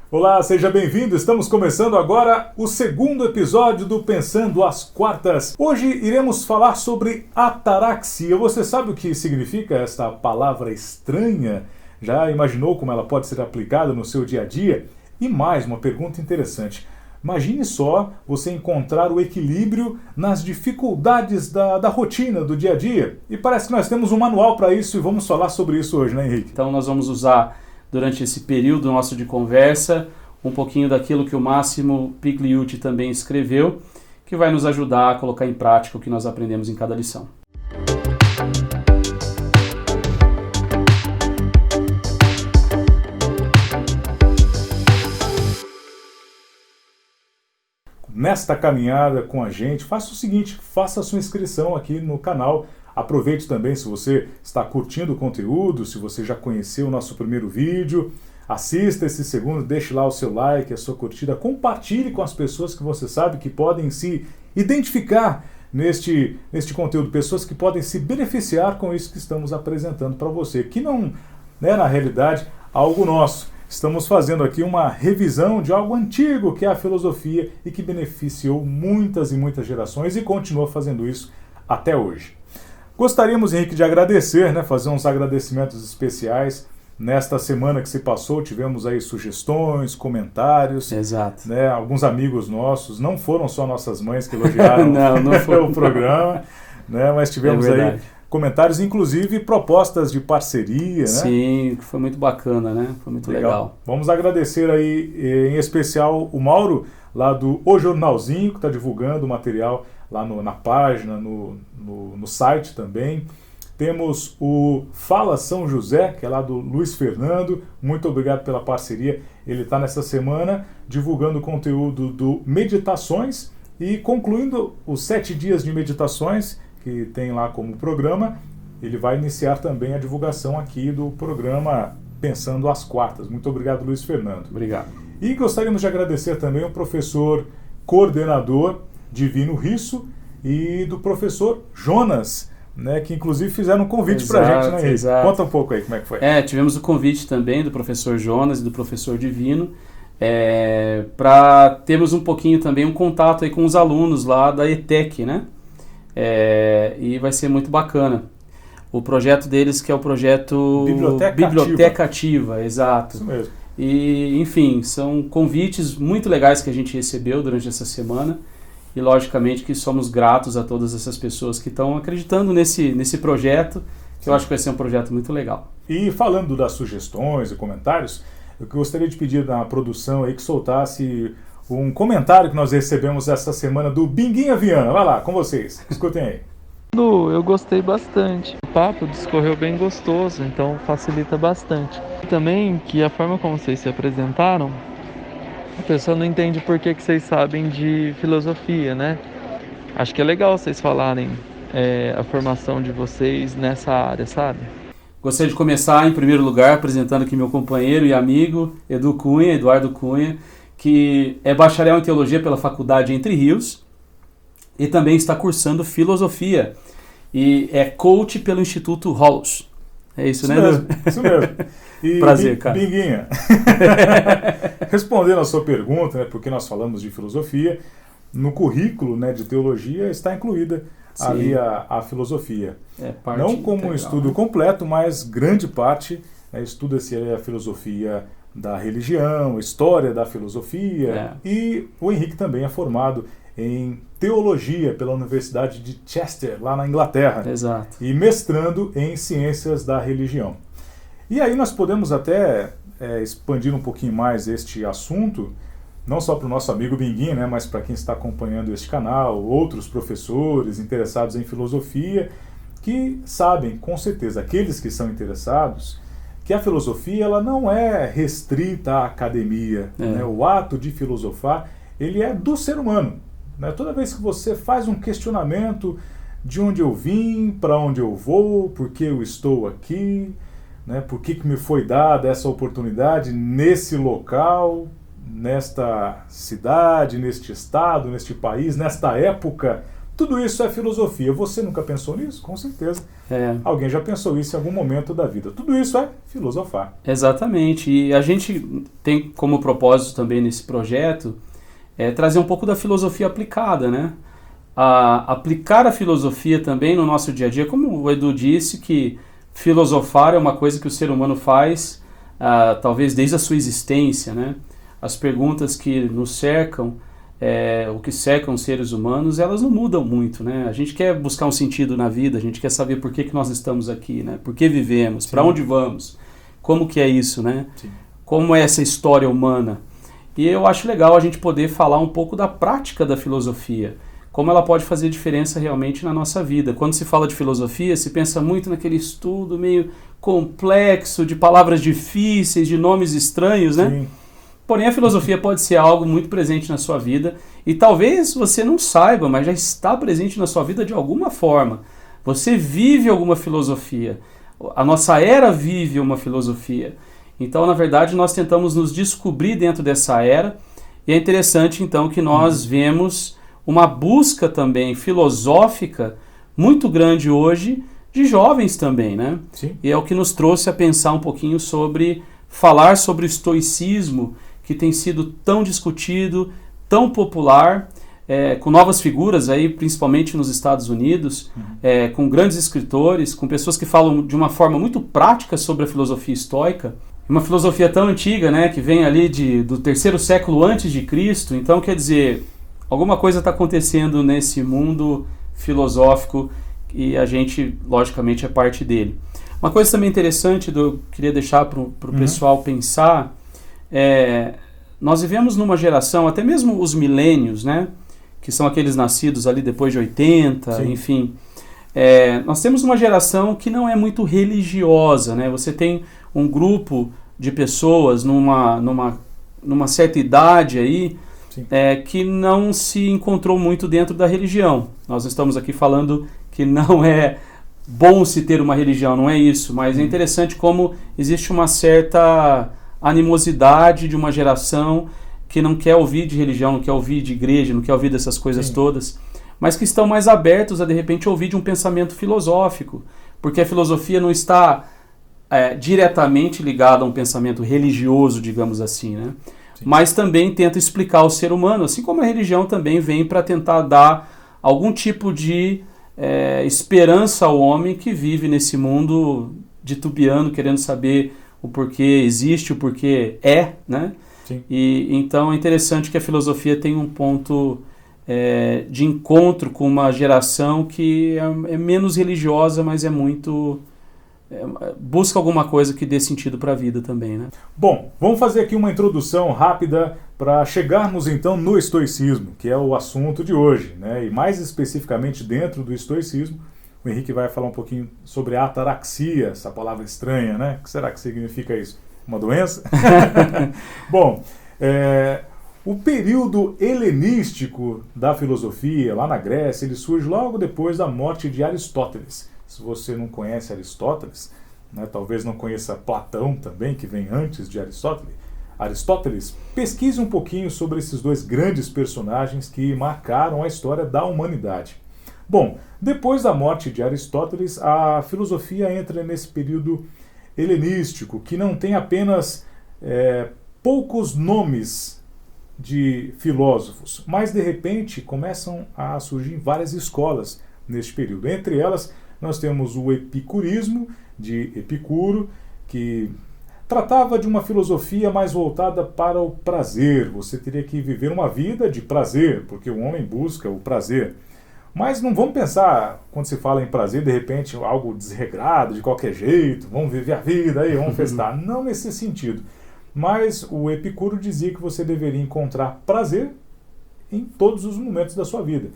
Olá, seja bem-vindo. Estamos começando agora o segundo episódio do Pensando às Quartas. Hoje iremos falar sobre ataraxia. Você sabe o que significa esta palavra estranha? Já imaginou como ela pode ser aplicada no seu dia a dia? E mais uma pergunta interessante. Imagine só você encontrar o equilíbrio nas dificuldades da rotina, do dia a dia. E parece que nós temos um manual para isso e vamos falar sobre isso hoje, né, Henrique? Então nós vamos usar, durante esse período nosso de conversa, um pouquinho daquilo que o Máximo Pigliucci também escreveu, que vai nos ajudar a colocar em prática o que nós aprendemos em cada lição. Nesta caminhada com a gente, faça o seguinte, faça a sua inscrição aqui no canal. Aproveite também se você está curtindo o conteúdo, se você já conheceu o nosso primeiro vídeo, assista esse segundo, deixe lá o seu like, a sua curtida, compartilhe com as pessoas que você sabe que podem se identificar neste conteúdo, pessoas que podem se beneficiar com isso que estamos apresentando para você, que não é na realidade algo nosso. Estamos fazendo aqui uma revisão de algo antigo que é a filosofia e que beneficiou muitas e muitas gerações e continua fazendo isso até hoje. Gostaríamos, Henrique, de agradecer, fazer uns agradecimentos especiais. Nesta semana que se passou, tivemos aí sugestões, comentários. Exato. Alguns amigos nossos, não foram só nossas mães que elogiaram não foi o programa, mas tivemos aí comentários, inclusive propostas de parceria. Sim, foi muito bacana, Foi muito legal. Vamos agradecer aí, em especial, o Mauro, lá do O Jornalzinho, que está divulgando o material lá na página, no site também. Temos o Fala São José, que é lá do Luiz Fernando. Muito obrigado pela parceria. Ele está nessa semana divulgando o conteúdo do Meditações e concluindo os 7 dias de meditações que tem lá como programa. Ele vai iniciar também a divulgação aqui do programa Pensando às Quartas. Muito obrigado, Luiz Fernando. Obrigado. E gostaríamos de agradecer também ao professor coordenador Divino Risso e do professor Jonas, que inclusive fizeram um convite para a gente, né? Exato. Conta um pouco aí como é que foi. Tivemos o convite também do professor Jonas e do professor Divino, para termos um pouquinho também um contato aí com os alunos lá da ETEC, e vai ser muito bacana. O projeto deles, que é o projeto Biblioteca Ativa, exato. Isso mesmo. E, enfim, são convites muito legais que a gente recebeu durante essa semana. E, logicamente, que somos gratos a todas essas pessoas que estão acreditando nesse projeto, que eu acho que vai ser um projeto muito legal. E falando das sugestões e comentários, eu gostaria de pedir na produção aí que soltasse um comentário que nós recebemos essa semana do Binguinha Viana. Vai lá, com vocês. Escutem aí. Eu gostei bastante. O papo discorreu bem gostoso, então facilita bastante. E também que a forma como vocês se apresentaram, a pessoa não entende por que vocês sabem de filosofia, Acho que é legal vocês falarem a formação de vocês nessa área, sabe? Gostaria de começar, em primeiro lugar, apresentando aqui meu companheiro e amigo, Eduardo Cunha, que é bacharel em teologia pela Faculdade Entre Rios e também está cursando filosofia e é coach pelo Instituto Hollos. É isso, Isso mesmo. E prazer, cara. Binguinha, respondendo a sua pergunta, porque nós falamos de filosofia, no currículo de teologia está incluída ali a filosofia. Não como integral, um estudo completo, mas grande parte estuda-se a filosofia da religião, a história da filosofia, e o Henrique também é formado em teologia pela Universidade de Chester, lá na Inglaterra. Exato. E mestrando em ciências da religião. E aí nós podemos até expandir um pouquinho mais este assunto, não só para o nosso amigo Binguinha, mas para quem está acompanhando este canal, outros professores interessados em filosofia, que sabem, com certeza, aqueles que são interessados, que a filosofia ela não é restrita à academia. O ato de filosofar, ele é do ser humano. Toda vez que você faz um questionamento de onde eu vim, para onde eu vou, por que eu estou aqui, por que me foi dada essa oportunidade nesse local, nesta cidade, neste estado, neste país, nesta época Tudo isso é filosofia. Você nunca pensou nisso? Com certeza. Alguém já pensou isso em algum momento da vida. Tudo isso é filosofar. Exatamente. E a gente tem como propósito também nesse projeto trazer um pouco da filosofia aplicada, né? Aplicar a filosofia também no nosso dia a dia, como o Edu disse, que filosofar é uma coisa que o ser humano faz talvez desde a sua existência, né? As perguntas que nos cercam, o que cercam os seres humanos, elas não mudam muito, né? A gente quer buscar um sentido na vida, a gente quer saber por que nós estamos aqui, né? Por que vivemos, para onde vamos, como que é isso, né? Sim. Como é essa história humana. E eu acho legal a gente poder falar um pouco da prática da filosofia, como ela pode fazer diferença realmente na nossa vida. Quando se fala de filosofia, se pensa muito naquele estudo meio complexo, de palavras difíceis, de nomes estranhos, né? Sim. Porém, a filosofia pode ser algo muito presente na sua vida e talvez você não saiba, mas já está presente na sua vida de alguma forma. Você vive alguma filosofia. A nossa era vive uma filosofia. Então, na verdade, nós tentamos nos descobrir dentro dessa era e é interessante, então, que nós vemos uma busca também filosófica muito grande hoje de jovens também, né? Sim. E é o que nos trouxe a pensar um pouquinho sobre falar sobre o estoicismo, que tem sido tão discutido, tão popular, com novas figuras aí, principalmente nos Estados Unidos, com grandes escritores, com pessoas que falam de uma forma muito prática sobre a filosofia estoica. Uma filosofia tão antiga, né, que vem ali do 3º século antes de Cristo. Então, quer dizer, alguma coisa está acontecendo nesse mundo filosófico e a gente, logicamente, é parte dele. Uma coisa também interessante que eu queria deixar para o pessoal pensar nós vivemos numa geração, até mesmo os milênios, né, que são aqueles nascidos ali depois de 80, Sim. enfim, nós temos uma geração que não é muito religiosa, né? Você tem um grupo de pessoas numa certa idade aí que não se encontrou muito dentro da religião. Nós estamos aqui falando que não é bom se ter uma religião, não é isso, mas é interessante como existe uma certa animosidade de uma geração que não quer ouvir de religião, não quer ouvir de igreja, não quer ouvir dessas coisas todas, mas que estão mais abertos a, de repente, ouvir de um pensamento filosófico, porque a filosofia não está diretamente ligada a um pensamento religioso, digamos assim, né? Mas também tenta explicar o ser humano, assim como a religião também vem para tentar dar algum tipo de esperança ao homem que vive nesse mundo titubeando, querendo saber o porquê existe, o porquê né? Sim. E então é interessante que a filosofia tem um ponto de encontro com uma geração que é menos religiosa, mas é muito... busca alguma coisa que dê sentido para a vida também, né? Bom, vamos fazer aqui uma introdução rápida para chegarmos então no estoicismo, que é o assunto de hoje, né? E mais especificamente dentro do estoicismo, o Henrique vai falar um pouquinho sobre a ataraxia, essa palavra estranha, né? O que será que significa isso? Uma doença? Bom, o período helenístico da filosofia, lá na Grécia, ele surge logo depois da morte de Aristóteles. Se você não conhece Aristóteles, né, talvez não conheça Platão também, que vem antes de Aristóteles, pesquise um pouquinho sobre esses dois grandes personagens que marcaram a história da humanidade. Bom, depois da morte de Aristóteles, a filosofia entra nesse período helenístico, que não tem apenas poucos nomes de filósofos, mas de repente começam a surgir várias escolas neste período. Entre elas, nós temos o epicurismo, de Epicuro, que tratava de uma filosofia mais voltada para o prazer. Você teria que viver uma vida de prazer, porque o homem busca o prazer. Mas não vamos pensar, quando se fala em prazer, de repente algo desregrado, de qualquer jeito, vamos viver a vida aí, vamos festar. Não nesse sentido. Mas o Epicuro dizia que você deveria encontrar prazer em todos os momentos da sua vida.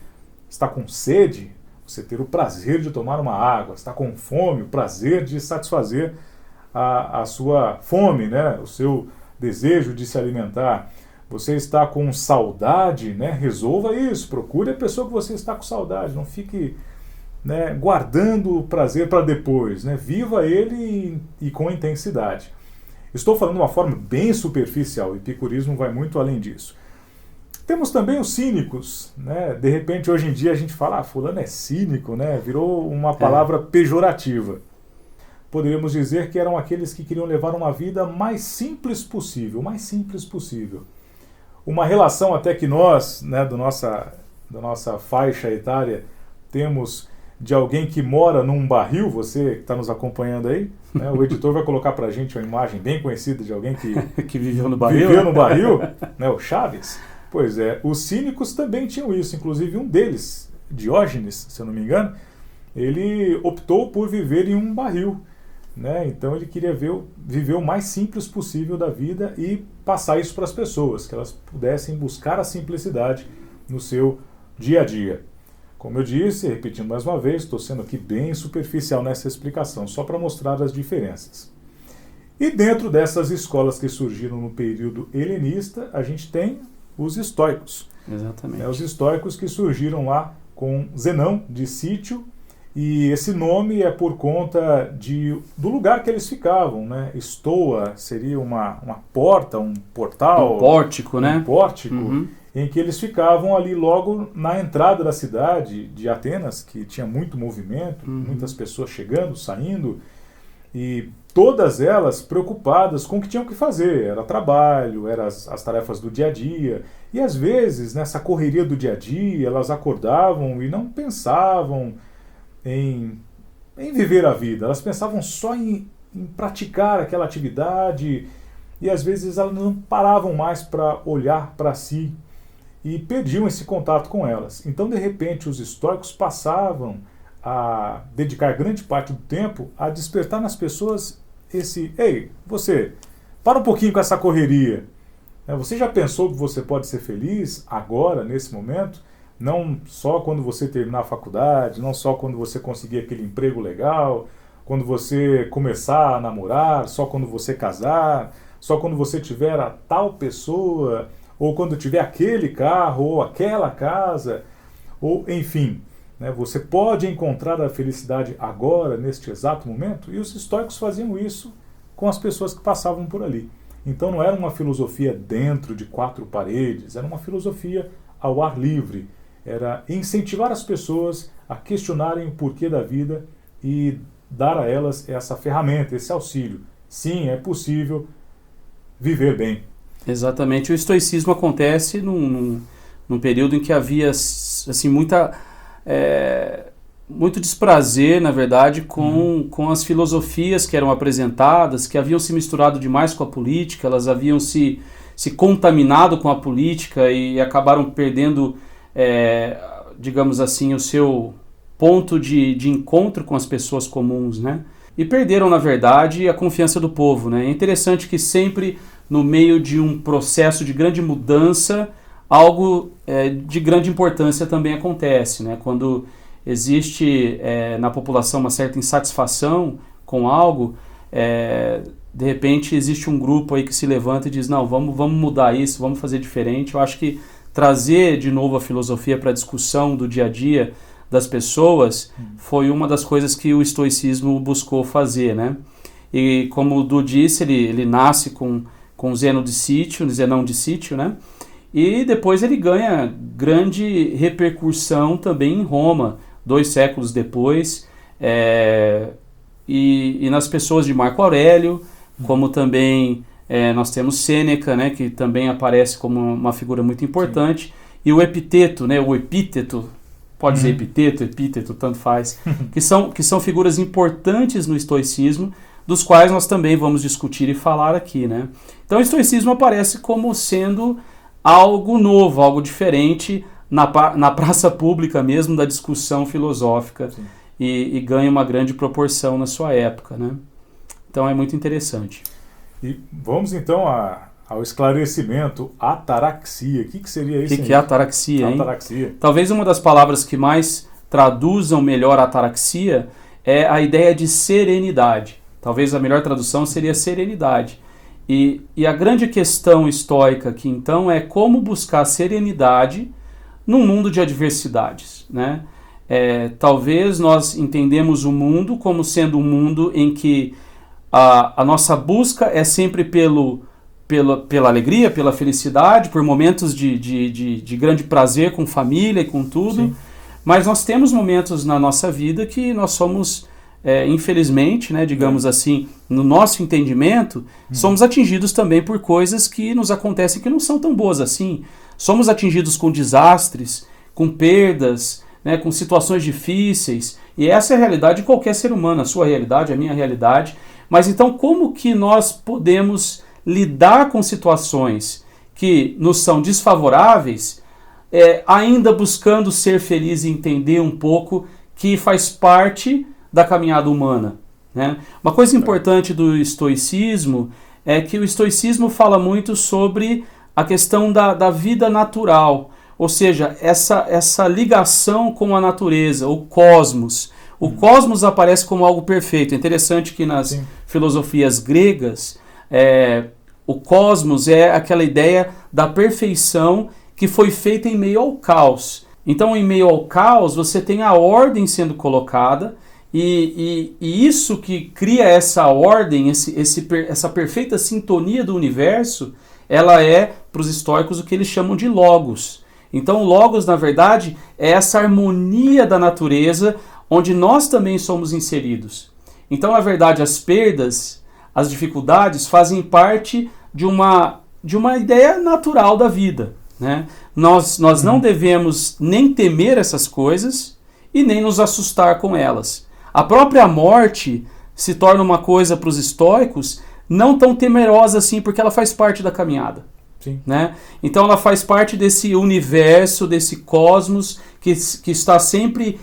Está com sede? Você ter o prazer de tomar uma água. Está com fome? O prazer de satisfazer a sua fome, né? O seu desejo de se alimentar. Você está com saudade, né? Resolva isso. Procure a pessoa que você está com saudade. Não fique, né, guardando o prazer para depois, né? Viva ele e com intensidade. Estou falando de uma forma bem superficial. O epicurismo vai muito além disso. Temos também os cínicos, né? De repente, hoje em dia, a gente fala, fulano é cínico, né? Virou uma palavra pejorativa. Poderíamos dizer que eram aqueles que queriam levar uma vida mais simples possível, mais simples possível. Uma relação até que nós, né, da nossa faixa etária, temos de alguém que mora num barril, você que está nos acompanhando aí, né, o editor vai colocar para a gente uma imagem bem conhecida de alguém que viveu no barril, né, o Chaves. Pois é, os cínicos também tinham isso, inclusive um deles, Diógenes, se eu não me engano, ele optou por viver em um barril, né? Então ele queria viver o mais simples possível da vida e passar isso para as pessoas, que elas pudessem buscar a simplicidade no seu dia a dia. Como eu disse, repetindo mais uma vez, estou sendo aqui bem superficial nessa explicação, só para mostrar as diferenças. E dentro dessas escolas que surgiram no período helenista, a gente tem os estoicos. Exatamente. Os estoicos que surgiram lá com Zenão de Sítio, e esse nome é por conta do lugar que eles ficavam, né? Estoa seria uma porta, um portal. Um pórtico, né? Um pórtico, em que eles ficavam ali logo na entrada da cidade de Atenas, que tinha muito movimento, muitas pessoas chegando, saindo, e todas elas preocupadas com o que tinham que fazer. Era trabalho, eram as tarefas do dia a dia. E às vezes, nessa correria do dia a dia, elas acordavam e não pensavam em viver a vida. Elas pensavam só em praticar aquela atividade, e às vezes elas não paravam mais para olhar para si e perdiam esse contato com elas. Então, de repente, os estoicos passavam a dedicar grande parte do tempo a despertar nas pessoas ei, você, para um pouquinho com essa correria. Você já pensou que você pode ser feliz agora, nesse momento? Não só quando você terminar a faculdade, não só quando você conseguir aquele emprego legal, quando você começar a namorar, só quando você casar, só quando você tiver a tal pessoa, ou quando tiver aquele carro, ou aquela casa, ou enfim, né, você pode encontrar a felicidade agora, neste exato momento, e os estoicos faziam isso com as pessoas que passavam por ali. Então não era uma filosofia dentro de quatro paredes, era uma filosofia ao ar livre. Era incentivar as pessoas a questionarem o porquê da vida e dar a elas essa ferramenta, esse auxílio. Sim, é possível viver bem. Exatamente. O estoicismo acontece num período em que havia assim, muito desprazer, na verdade, com as filosofias que eram apresentadas, que haviam se misturado demais com a política, elas haviam se contaminado com a política e acabaram perdendo, digamos assim, o seu ponto de encontro com as pessoas comuns, né? E perderam, na verdade, a confiança do povo, né? É interessante que sempre, no meio de um processo de grande mudança, algo de grande importância também acontece, né? Quando existe na população uma certa insatisfação com algo, de repente existe um grupo aí que se levanta e diz, não, vamos mudar isso, vamos fazer diferente. Eu acho que trazer de novo a filosofia para a discussão do dia a dia das pessoas foi uma das coisas que o estoicismo buscou fazer, né? E como o Du disse, ele nasce com Zenão de Sítio, né? E depois ele ganha grande repercussão também em Roma, 2 séculos depois, e nas pessoas de Marco Aurélio, como também nós temos Sêneca, né, que também aparece como uma figura muito importante. Sim. E o Epiteto, né, o epíteto, pode dizer epíteto, tanto faz, que são figuras importantes no estoicismo, dos quais nós também vamos discutir e falar aqui, né? Então o estoicismo aparece como sendo algo novo, algo diferente na praça pública mesmo da discussão filosófica e ganha uma grande proporção na sua época, né? Então é muito interessante. E vamos então ao esclarecimento, ataraxia. O que seria isso? O que é ataraxia, hein? Ataraxia. Talvez uma das palavras que mais traduzam melhor a ataraxia é a ideia de serenidade. Talvez a melhor tradução seria serenidade. E a grande questão estoica aqui, então, é como buscar serenidade num mundo de adversidades, né? Talvez nós entendemos o mundo como sendo um mundo em que a nossa busca é sempre pelo pela alegria, pela felicidade, por momentos de grande prazer com família e com tudo. Sim. Mas nós temos momentos na nossa vida que nós somos, infelizmente, né, digamos assim, no nosso entendimento, somos atingidos também por coisas que nos acontecem que não são tão boas assim. Somos atingidos com desastres, com perdas, né, com situações difíceis. E essa é a realidade de qualquer ser humano, a sua realidade, a minha realidade. Mas então como que nós podemos lidar com situações que nos são desfavoráveis, ainda buscando ser feliz e entender um pouco que faz parte da caminhada humana, né? Uma coisa importante do estoicismo é que o estoicismo fala muito sobre a questão da vida natural, ou seja, essa ligação com a natureza, o cosmos. O cosmos aparece como algo perfeito. É interessante que nas filosofias gregas, o cosmos é aquela ideia da perfeição que foi feita em meio ao caos. Então, em meio ao caos, você tem a ordem sendo colocada, e isso que cria essa ordem, essa perfeita sintonia do universo, ela é, para os estoicos, o que eles chamam de logos. Então, o logos, na verdade, é essa harmonia da natureza, onde nós também somos inseridos. Então, na verdade, as perdas, as dificuldades fazem parte de uma ideia natural da vida, né? Nós não devemos nem temer essas coisas e nem nos assustar com elas. A própria morte se torna uma coisa para os estoicos não tão temerosa assim, porque ela faz parte da caminhada. Sim. Né? Então ela faz parte desse universo, desse cosmos que está sempre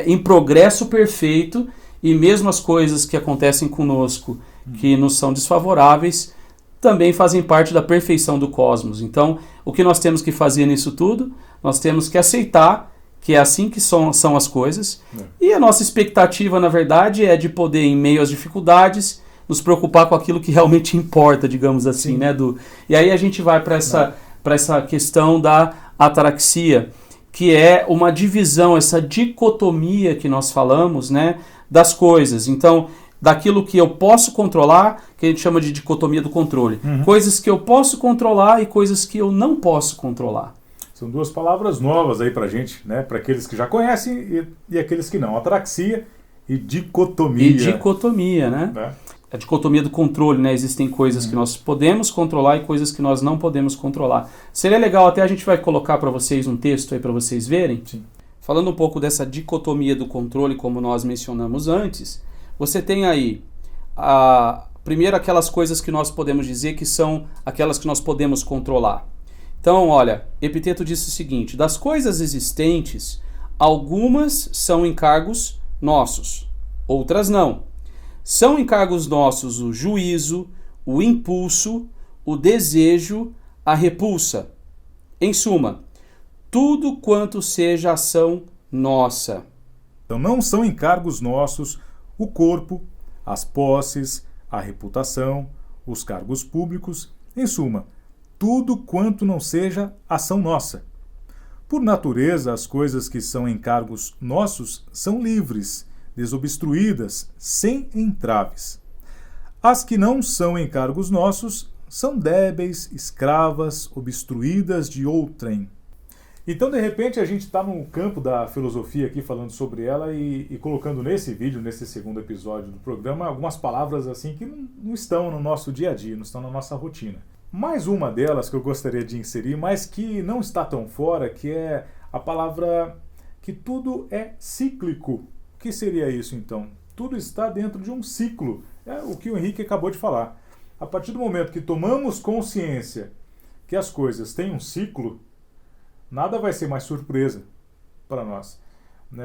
em progresso perfeito, e mesmo as coisas que acontecem conosco que nos são desfavoráveis também fazem parte da perfeição do cosmos. Então o que nós temos que fazer nisso tudo? Nós temos que aceitar que é assim que são as coisas, e a nossa expectativa, na verdade, é de poder, em meio às dificuldades, nos preocupar com aquilo que realmente importa, digamos assim, né, Du? E aí a gente vai para essa questão da ataraxia, que é uma divisão, essa dicotomia que nós falamos, né, das coisas. Então, daquilo que eu posso controlar, que a gente chama de dicotomia do controle. Coisas que eu posso controlar e coisas que eu não posso controlar. São duas palavras novas aí pra gente, né? Para aqueles que já conhecem e aqueles que não. Ataraxia e dicotomia. E dicotomia, né? A dicotomia do controle, né? Existem coisas que nós podemos controlar e coisas que nós não podemos controlar. Seria legal, até a gente vai colocar para vocês um texto aí para vocês verem. Sim. Falando um pouco dessa dicotomia do controle, como nós mencionamos antes, você tem aí primeiro aquelas coisas que nós podemos dizer que são aquelas que nós podemos controlar. Então, olha, Epiteto disse o seguinte: das coisas existentes, algumas são encargos nossos, outras não. São encargos nossos o juízo, o impulso, o desejo, a repulsa. Em suma, tudo quanto seja ação nossa. Então não são encargos nossos o corpo, as posses, a reputação, os cargos públicos, em suma, tudo quanto não seja ação nossa. Por natureza, as coisas que são encargos nossos são livres, desobstruídas, sem entraves. As que não são encargos nossos são débeis, escravas, obstruídas de outrem. Então, de repente, a gente está no campo da filosofia aqui, falando sobre ela e colocando nesse vídeo, nesse segundo episódio do programa, algumas palavras assim que não estão no nosso dia a dia, não estão na nossa rotina. Mais uma delas que eu gostaria de inserir, mas que não está tão fora, que é a palavra que tudo é cíclico. O que seria isso, então? Tudo está dentro de um ciclo. É o que o Henrique acabou de falar. A partir do momento que tomamos consciência que as coisas têm um ciclo, nada vai ser mais surpresa para nós.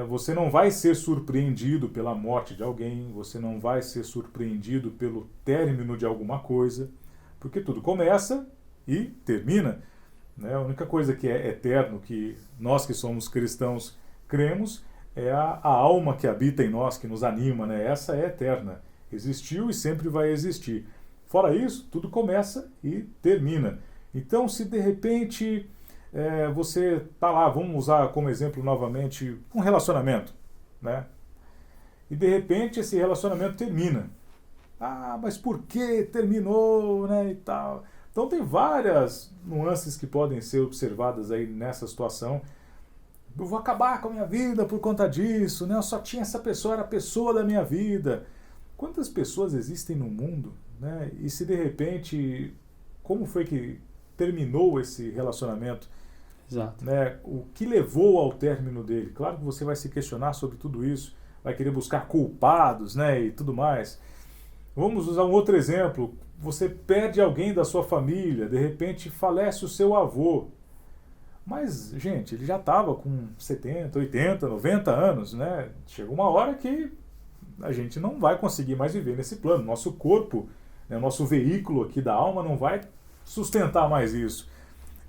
Você não vai ser surpreendido pela morte de alguém, você não vai ser surpreendido pelo término de alguma coisa, porque tudo começa e termina. A única coisa que é eterno, que nós que somos cristãos cremos, é a alma que habita em nós, que nos anima. Essa é eterna. Existiu e sempre vai existir. Fora isso, tudo começa e termina. Então, se de repente você está lá, vamos usar como exemplo novamente um relacionamento, e de repente esse relacionamento termina. Ah, mas por que terminou, e tal? Então tem várias nuances que podem ser observadas aí nessa situação. Eu vou acabar com a minha vida por conta disso, né? Eu só tinha essa pessoa, era a pessoa da minha vida. Quantas pessoas existem no mundo, né? E se de repente, como foi que terminou esse relacionamento? Exato. Né? O que levou ao término dele? Claro que você vai se questionar sobre tudo isso, vai querer buscar culpados, né? E tudo mais. Vamos usar um outro exemplo. Você perde alguém da sua família, de repente falece o seu avô. Mas, gente, ele já estava com 70, 80, 90 anos, né? Chega uma hora que a gente não vai conseguir mais viver nesse plano. Nosso corpo, né, nosso veículo aqui da alma não vai sustentar mais isso.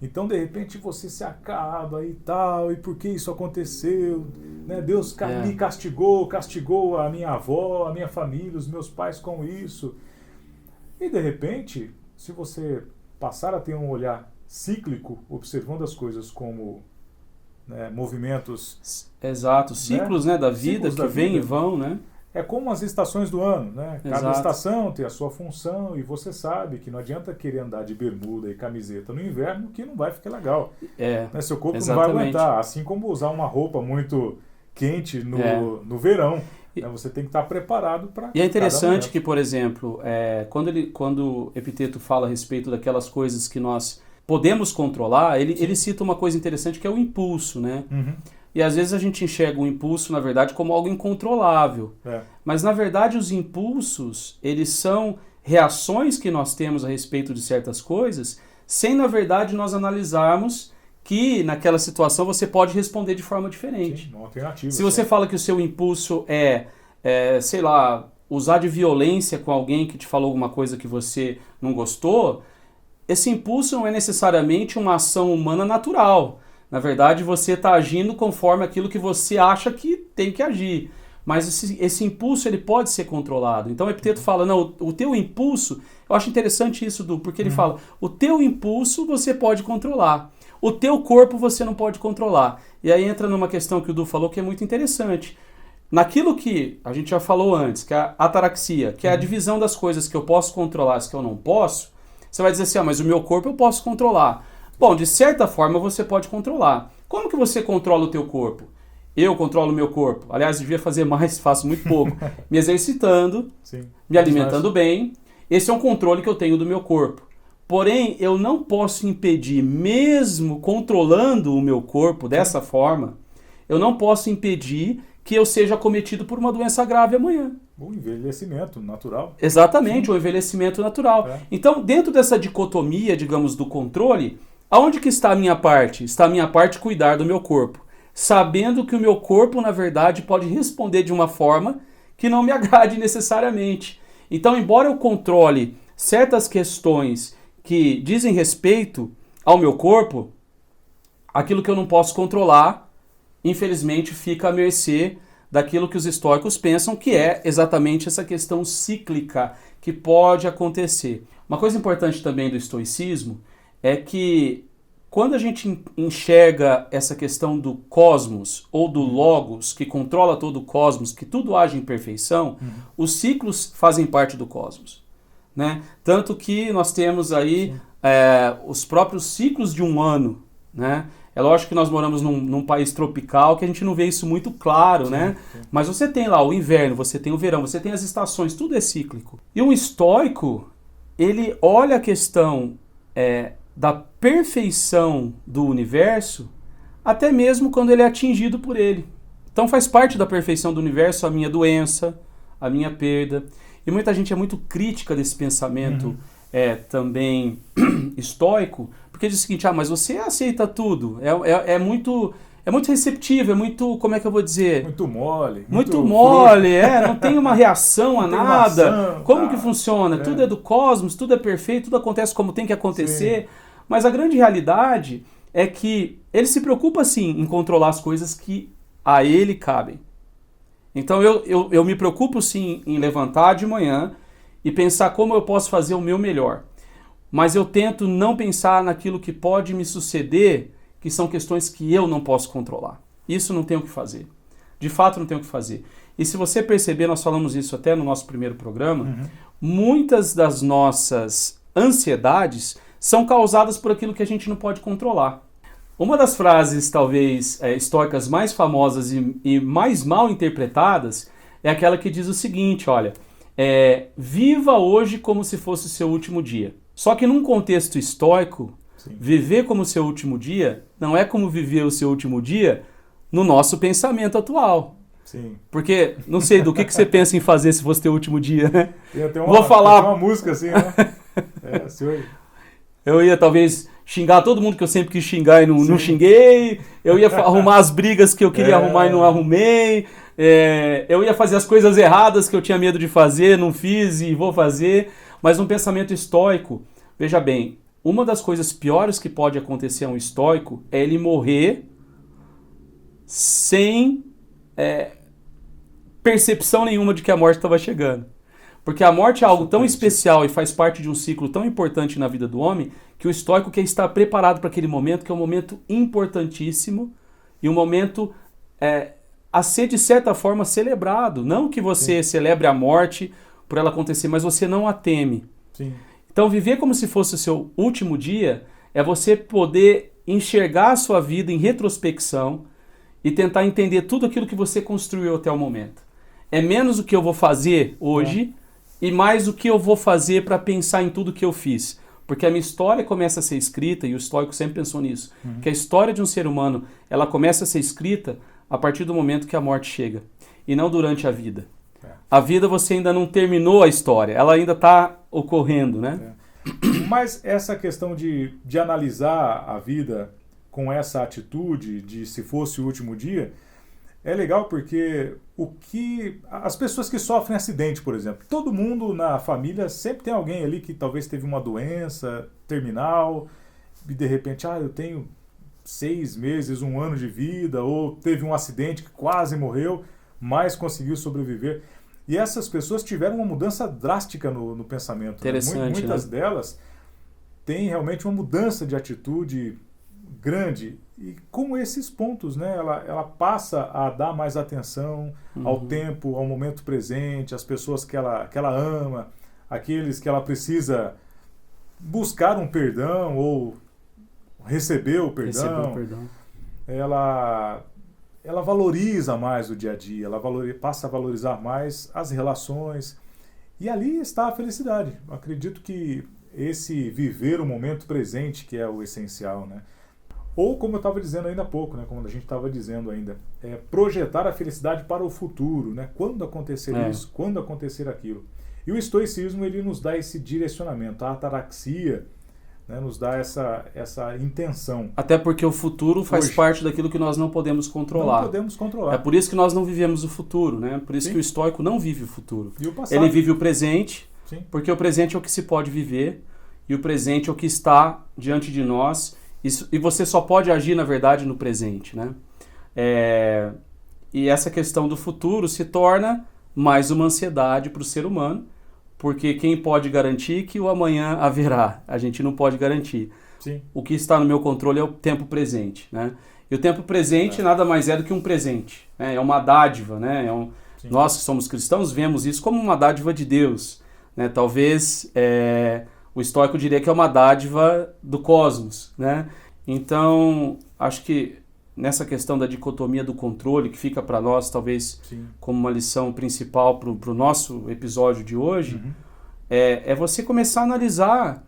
Então, de repente, você se acaba e tal, e por que isso aconteceu? Né? Deus me castigou a minha avó, a minha família, os meus pais com isso. E, de repente, se você passar a ter um olhar cíclico, observando as coisas como, né, movimentos... Exato, ciclos, né, da vida que vêm e vão, né? É como as estações do ano, né? Cada Exato. estação tem a sua função e você sabe que não adianta querer andar de bermuda e camiseta no inverno que não vai ficar legal. Né? Seu corpo não vai aguentar, assim como usar uma roupa muito quente no verão. Né? Você tem que estar preparado para. E é interessante que, por exemplo, quando Epiteto fala a respeito daquelas coisas que nós podemos controlar, ele cita uma coisa interessante que é o impulso, né? Uhum. E às vezes a gente enxerga o impulso, na verdade, como algo incontrolável. Mas, na verdade, os impulsos, eles são reações que nós temos a respeito de certas coisas, sem, na verdade, nós analisarmos que, naquela situação, você pode responder de forma diferente. Sim, uma alternativa. Se você fala que o seu impulso sei lá, usar de violência com alguém que te falou alguma coisa que você não gostou, esse impulso não é necessariamente uma ação humana natural. Na verdade, você está agindo conforme aquilo que você acha que tem que agir. Mas esse impulso ele pode ser controlado. Então o Epiteto fala, não, o teu impulso... Eu acho interessante isso, Du, porque ele fala, o teu impulso você pode controlar. O teu corpo você não pode controlar. E aí entra numa questão que o Du falou que é muito interessante. Naquilo que a gente já falou antes, que é a ataraxia, que é a divisão das coisas que eu posso controlar e as que eu não posso, você vai dizer assim, mas o meu corpo eu posso controlar. Bom, de certa forma você pode controlar. Como que você controla o teu corpo? Eu controlo o meu corpo. Aliás, devia fazer mais, faço muito pouco. Me exercitando, Sim. Me alimentando bem. Esse é um controle que eu tenho do meu corpo. Porém, eu não posso impedir, mesmo controlando o meu corpo dessa forma, eu não posso impedir que eu seja acometido por uma doença grave amanhã. O envelhecimento natural. Exatamente, Sim. o envelhecimento natural. Então, dentro dessa dicotomia, digamos, do controle... Aonde que está a minha parte? Está a minha parte cuidar do meu corpo, sabendo que o meu corpo, na verdade, pode responder de uma forma que não me agrade necessariamente. Então, embora eu controle certas questões que dizem respeito ao meu corpo, aquilo que eu não posso controlar, infelizmente, fica à mercê daquilo que os estoicos pensam que é exatamente essa questão cíclica que pode acontecer. Uma coisa importante também do estoicismo é que quando a gente enxerga essa questão do cosmos ou do logos, que controla todo o cosmos, que tudo age em perfeição, os ciclos fazem parte do cosmos. Né? Tanto que nós temos aí os próprios ciclos de um ano. Né? É lógico que nós moramos num país tropical que a gente não vê isso muito claro, né? Mas você tem lá o inverno, você tem o verão, você tem as estações, tudo é cíclico. E um estoico, ele olha a questão... da perfeição do universo, até mesmo quando ele é atingido por ele. Então faz parte da perfeição do universo a minha doença, a minha perda. E muita gente é muito crítica desse pensamento também estoico, porque diz o seguinte, mas você aceita tudo, é muito receptivo, é muito, como é que eu vou dizer? Muito mole. Muito mole, não tem uma reação a nada. Ação, como que funciona? Tudo é do cosmos, tudo é perfeito, tudo acontece como tem que acontecer. Sim. Mas a grande realidade é que ele se preocupa, sim, em controlar as coisas que a ele cabem. Então eu me preocupo, sim, em levantar de manhã e pensar como eu posso fazer o meu melhor. Mas eu tento não pensar naquilo que pode me suceder, que são questões que eu não posso controlar. Isso não tenho o que fazer. De fato, não tenho o que fazer. E se você perceber, nós falamos isso até no nosso primeiro programa, muitas das nossas ansiedades são causadas por aquilo que a gente não pode controlar. Uma das frases, talvez, estoicas mais famosas e mais mal interpretadas é aquela que diz o seguinte, olha, viva hoje como se fosse o seu último dia. Só que num contexto estoico, sim, viver como seu último dia não é como viver o seu último dia no nosso pensamento atual. Sim. Porque, não sei, do que você pensa em fazer se fosse teu último dia, né? Vou falar... Tem uma música assim, né? Senhor. Eu ia talvez xingar todo mundo que eu sempre quis xingar e não xinguei. Eu ia arrumar as brigas que eu queria arrumar e não arrumei. Eu ia fazer as coisas erradas que eu tinha medo de fazer, não fiz e vou fazer. Mas um pensamento estoico, veja bem, uma das coisas piores que pode acontecer a um estoico é ele morrer sem percepção nenhuma de que a morte estava chegando. Porque a morte é algo tão especial e faz parte de um ciclo tão importante na vida do homem que o estoico quer estar preparado para aquele momento, que é um momento importantíssimo e um momento a ser, de certa forma, celebrado. Não que você celebre a morte por ela acontecer, mas você não a teme. Sim. Então, viver como se fosse o seu último dia é você poder enxergar a sua vida em retrospecção e tentar entender tudo aquilo que você construiu até o momento. É menos o que eu vou fazer hoje e mais o que eu vou fazer para pensar em tudo que eu fiz. Porque a minha história começa a ser escrita, e o estoico sempre pensou nisso, que a história de um ser humano, ela começa a ser escrita a partir do momento que a morte chega, e não durante a vida. A vida você ainda não terminou a história, ela ainda está ocorrendo, né? Mas essa questão de analisar a vida com essa atitude de se fosse o último dia, é legal porque as pessoas que sofrem acidente, por exemplo, todo mundo na família sempre tem alguém ali que talvez teve uma doença terminal e de repente, eu tenho 6 meses, 1 ano de vida, ou teve um acidente que quase morreu, mas conseguiu sobreviver. E essas pessoas tiveram uma mudança drástica no pensamento. Interessante, né? Muitas delas têm realmente uma mudança de atitude grande. E com esses pontos, né, ela passa a dar mais atenção ao tempo, ao momento presente, às pessoas que ela ama, aqueles que ela precisa buscar um perdão ou receber o perdão. Ela valoriza mais o dia a dia, ela passa a valorizar mais as relações. E ali está a felicidade. Eu acredito que esse viver o momento presente que é o essencial, né? Ou, como eu estava dizendo ainda há pouco, né, como a gente estava dizendo ainda, projetar a felicidade para o futuro, né? Quando acontecer isso, quando acontecer aquilo. E o estoicismo, ele nos dá esse direcionamento. A ataraxia, né, nos dá essa intenção. Até porque o futuro faz parte daquilo que nós não podemos controlar. Não podemos controlar. É por isso que nós não vivemos o futuro, né? Por isso que o estoico não vive o futuro. E o passado. Ele vive o presente, porque o presente é o que se pode viver e o presente é o que está diante de nós. E você só pode agir, na verdade, no presente, né? E essa questão do futuro se torna mais uma ansiedade para o ser humano, porque quem pode garantir que o amanhã haverá? A gente não pode garantir. Sim. O que está no meu controle é o tempo presente, né? E o tempo presente nada mais é do que um presente, né? É uma dádiva, né? Nós que somos cristãos vemos isso como uma dádiva de Deus, né? Talvez o estoico diria que é uma dádiva do cosmos, né? Então, acho que nessa questão da dicotomia do controle, que fica para nós, talvez, como uma lição principal para o nosso episódio de hoje, é você começar a analisar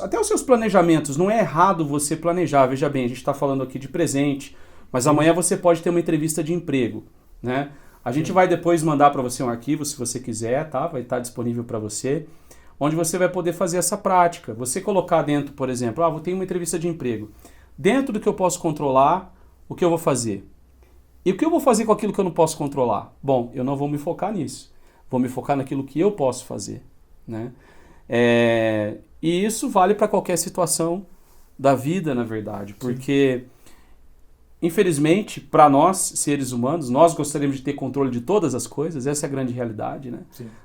até os seus planejamentos. Não é errado você planejar. Veja bem, a gente está falando aqui de presente, mas amanhã você pode ter uma entrevista de emprego, né? A gente vai depois mandar para você um arquivo, se você quiser, tá? Vai estar disponível para você, onde você vai poder fazer essa prática. Você colocar dentro, por exemplo, vou ter uma entrevista de emprego. Dentro do que eu posso controlar, o que eu vou fazer? E o que eu vou fazer com aquilo que eu não posso controlar? Bom, eu não vou me focar nisso. Vou me focar naquilo que eu posso fazer, né? E isso vale para qualquer situação da vida, na verdade, porque, infelizmente, para nós, seres humanos, nós gostaríamos de ter controle de todas as coisas, essa é a grande realidade, né?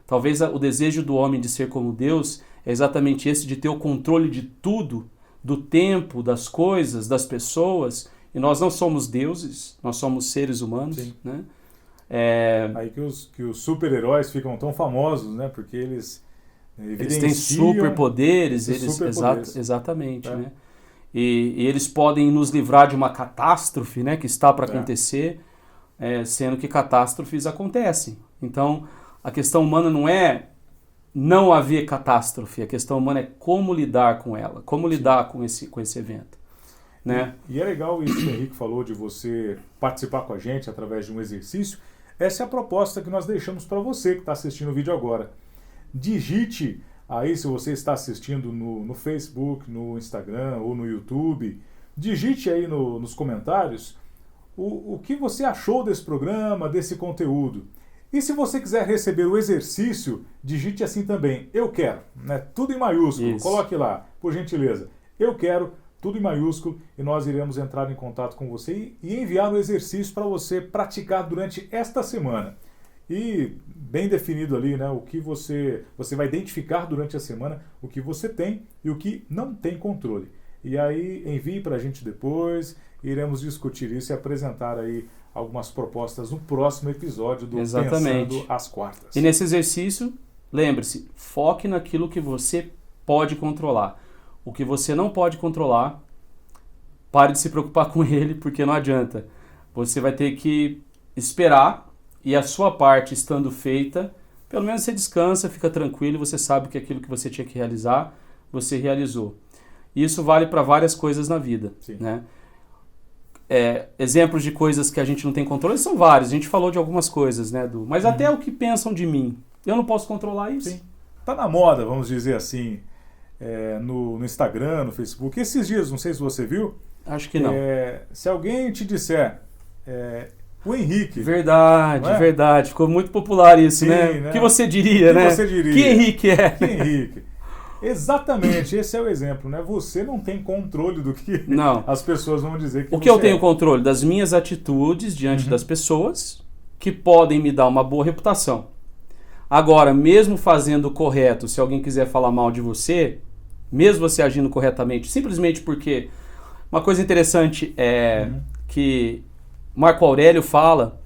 Talvez o desejo do homem de ser como Deus é exatamente esse, de ter o controle de tudo, do tempo, das coisas, das pessoas, e nós não somos deuses, nós somos seres humanos, né? Aí que os super-heróis ficam tão famosos, né? Porque eles Eles têm superpoderes, exatamente, É. né? E eles podem nos livrar de uma catástrofe, né, que está para acontecer, sendo que catástrofes acontecem. Então, a questão humana não é não haver catástrofe, a questão humana é como lidar com ela, como lidar com esse evento. Né? E é legal isso que o Henrique falou de você participar com a gente através de um exercício. Essa é a proposta que nós deixamos para você que está assistindo o vídeo agora. Digite aí, se você está assistindo no Facebook, no Instagram ou no YouTube, digite aí nos comentários o que você achou desse programa, desse conteúdo. E se você quiser receber o exercício, digite assim também, eu quero, né? Tudo em maiúsculo, Isso. Coloque lá, por gentileza, eu quero, tudo em maiúsculo, e nós iremos entrar em contato com você e enviar o exercício para você praticar durante esta semana. E bem definido ali, né, o que você vai identificar durante a semana, o que você tem e o que não tem controle. E aí envie para a gente depois, iremos discutir isso e apresentar aí algumas propostas no próximo episódio do Pensando às Quartas. E nesse exercício, lembre-se, foque naquilo que você pode controlar. O que você não pode controlar, pare de se preocupar com ele, porque não adianta. Você vai ter que esperar, e a sua parte estando feita, pelo menos você descansa, fica tranquilo, e você sabe que aquilo que você tinha que realizar, você realizou. Isso vale para várias coisas na vida, né? Exemplos de coisas que a gente não tem controle são vários. A gente falou de algumas coisas, né, Edu? Mas até o que pensam de mim, eu não posso controlar isso. Sim. Tá na moda, vamos dizer assim, no Instagram, no Facebook. Esses dias, não sei se você viu. Acho que não. Se alguém te disser, o Henrique. Verdade. Ficou muito popular isso, né? O que você diria, né? Você diria? Que Henrique é? Que Henrique? Exatamente, esse é o exemplo, né? Você não tem controle do que as pessoas vão dizer que O que eu tenho controle? Das minhas atitudes diante das pessoas, que podem me dar uma boa reputação. Agora, mesmo fazendo o correto, se alguém quiser falar mal de você, mesmo você agindo corretamente, simplesmente porque... Uma coisa interessante é que Marco Aurélio fala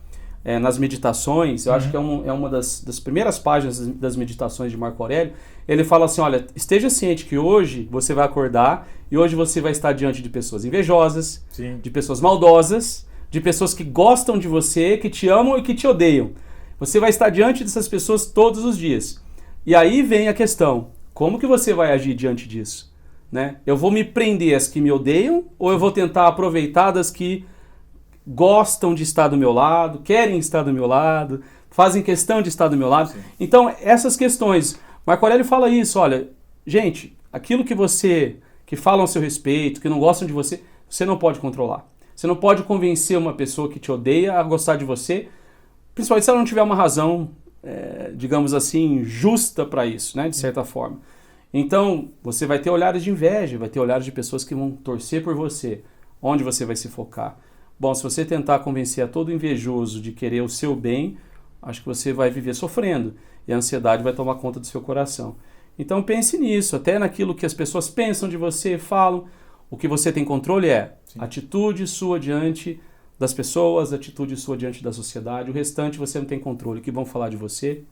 nas meditações, eu acho que é uma das primeiras páginas das meditações de Marco Aurélio, ele fala assim, olha, esteja ciente que hoje você vai acordar e hoje você vai estar diante de pessoas invejosas, de pessoas maldosas, de pessoas que gostam de você, que te amam e que te odeiam. Você vai estar diante dessas pessoas todos os dias. E aí vem a questão, como que você vai agir diante disso? Né? Eu vou me prender às que me odeiam ou eu vou tentar aproveitar das que gostam de estar do meu lado, querem estar do meu lado, fazem questão de estar do meu lado? Sim. Então, essas questões... Marco Aurélio fala isso, olha, gente, aquilo que falam a seu respeito, que não gostam de você, você não pode controlar. Você não pode convencer uma pessoa que te odeia a gostar de você, principalmente se ela não tiver uma razão, digamos assim, justa para isso, né, de certa forma. Então, você vai ter olhares de inveja, vai ter olhares de pessoas que vão torcer por você. Onde você vai se focar? Bom, se você tentar convencer a todo invejoso de querer o seu bem, acho que você vai viver sofrendo. E a ansiedade vai tomar conta do seu coração. Então pense nisso, até naquilo que as pessoas pensam de você, falam. O que você tem controle é atitude sua diante das pessoas, atitude sua diante da sociedade. O restante você não tem controle. O que vão falar de você?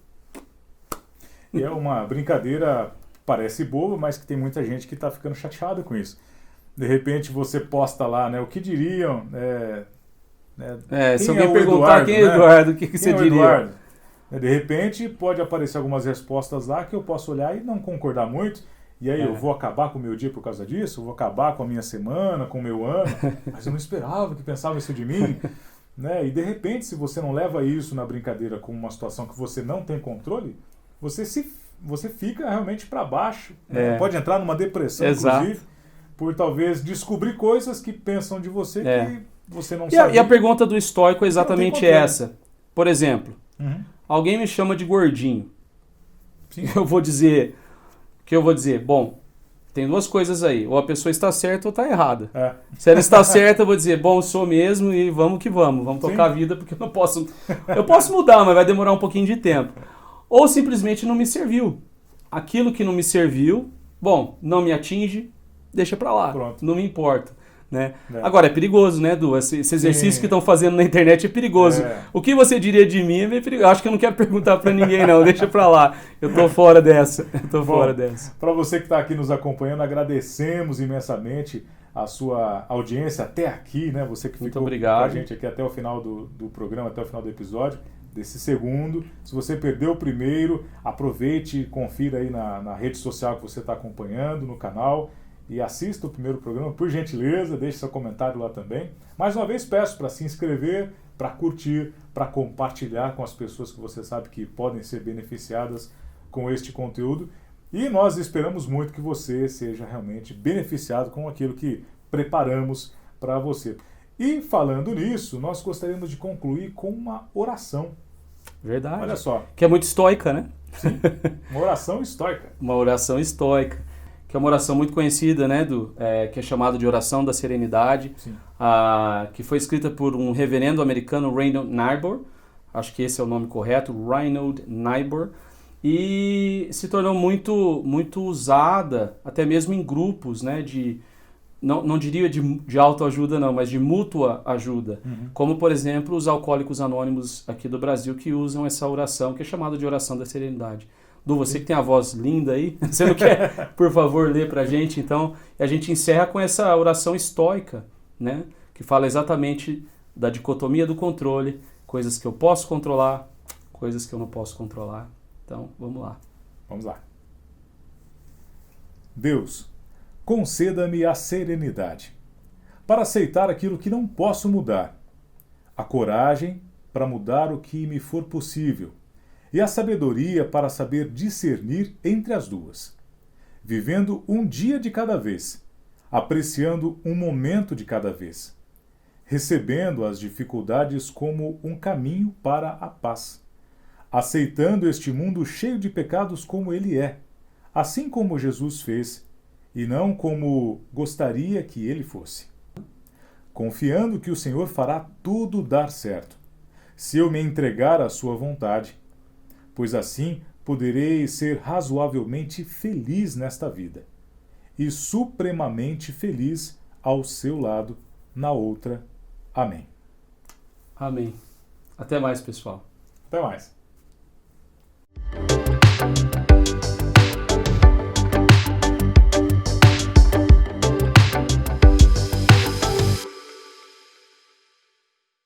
E é uma brincadeira, parece boba, mas que tem muita gente que está ficando chateada com isso. De repente você posta lá, né, o que diriam... se alguém perguntar quem é Eduardo, o que você diria? Eduardo? De repente pode aparecer algumas respostas lá que eu posso olhar e não concordar muito, e aí eu vou acabar com o meu dia por causa disso, eu vou acabar com a minha semana, com o meu ano, mas eu não esperava que pensavam isso de mim, né? E de repente, se você não leva isso na brincadeira como uma situação que você não tem controle, você fica realmente para baixo, né? Pode entrar numa depressão, inclusive, por talvez descobrir coisas que pensam de você que você não sabe. E a pergunta do estoico é exatamente essa. Por exemplo, alguém me chama de gordinho. Sim. O que eu vou dizer? Bom, tem duas coisas aí. Ou a pessoa está certa ou está errada. Se ela está certa, eu vou dizer, bom, sou mesmo e vamos que vamos. Vamos tocar a vida, porque eu não posso... Eu posso mudar, mas vai demorar um pouquinho de tempo. Ou simplesmente não me serviu. Aquilo que não me serviu, bom, não me atinge, deixa pra lá. Pronto. Não me importa. né? É. Agora, é perigoso, né, Edu? Esse exercício Sim. que estão fazendo na internet é perigoso. É. O que você diria de mim é meio perigoso. Acho que eu não quero perguntar pra ninguém, não. Deixa pra lá. Eu tô fora dessa. Para você que está aqui nos acompanhando, agradecemos imensamente a sua audiência até aqui, né? Você que Muito ficou obrigado. com a gente aqui até o final do programa, até o final do episódio, desse segundo. Se você perdeu o primeiro, aproveite e confira aí na rede social que você está acompanhando, no canal, e assista o primeiro programa, por gentileza, deixe seu comentário lá também. Mais uma vez peço para se inscrever, para curtir, para compartilhar com as pessoas que você sabe que podem ser beneficiadas com este conteúdo. E nós esperamos muito que você seja realmente beneficiado com aquilo que preparamos para você. E falando nisso, nós gostaríamos de concluir com uma oração. Verdade. Olha só. Que é muito estoica, né? Sim, uma oração estoica. Uma oração estoica. Que é uma oração muito conhecida, né, Edu? Que é chamada de Oração da Serenidade. Sim. Que foi escrita por um reverendo americano, Reinhold Niebuhr. Acho que esse é o nome correto, Reinhold Niebuhr. E se tornou muito, muito usada, até mesmo em grupos, né, não diria de autoajuda não, mas de mútua ajuda. Uhum. Como, por exemplo, os alcoólicos anônimos aqui do Brasil que usam essa oração, que é chamada de Oração da Serenidade. Du, você que tem a voz linda aí, você não quer, por favor, ler pra gente? Então, a gente encerra com essa oração estoica, né, que fala exatamente da dicotomia do controle, coisas que eu posso controlar, coisas que eu não posso controlar. Então, vamos lá. Vamos lá. Deus, conceda-me a serenidade para aceitar aquilo que não posso mudar, a coragem para mudar o que me for possível e a sabedoria para saber discernir entre as duas, vivendo um dia de cada vez, apreciando um momento de cada vez, recebendo as dificuldades como um caminho para a paz, aceitando este mundo cheio de pecados como ele é, assim como Jesus fez, e não como gostaria que ele fosse. Confiando que o Senhor fará tudo dar certo, se eu me entregar à sua vontade, pois assim poderei ser razoavelmente feliz nesta vida, e supremamente feliz ao seu lado na outra. Amém. Amém. Até mais, pessoal. Até mais.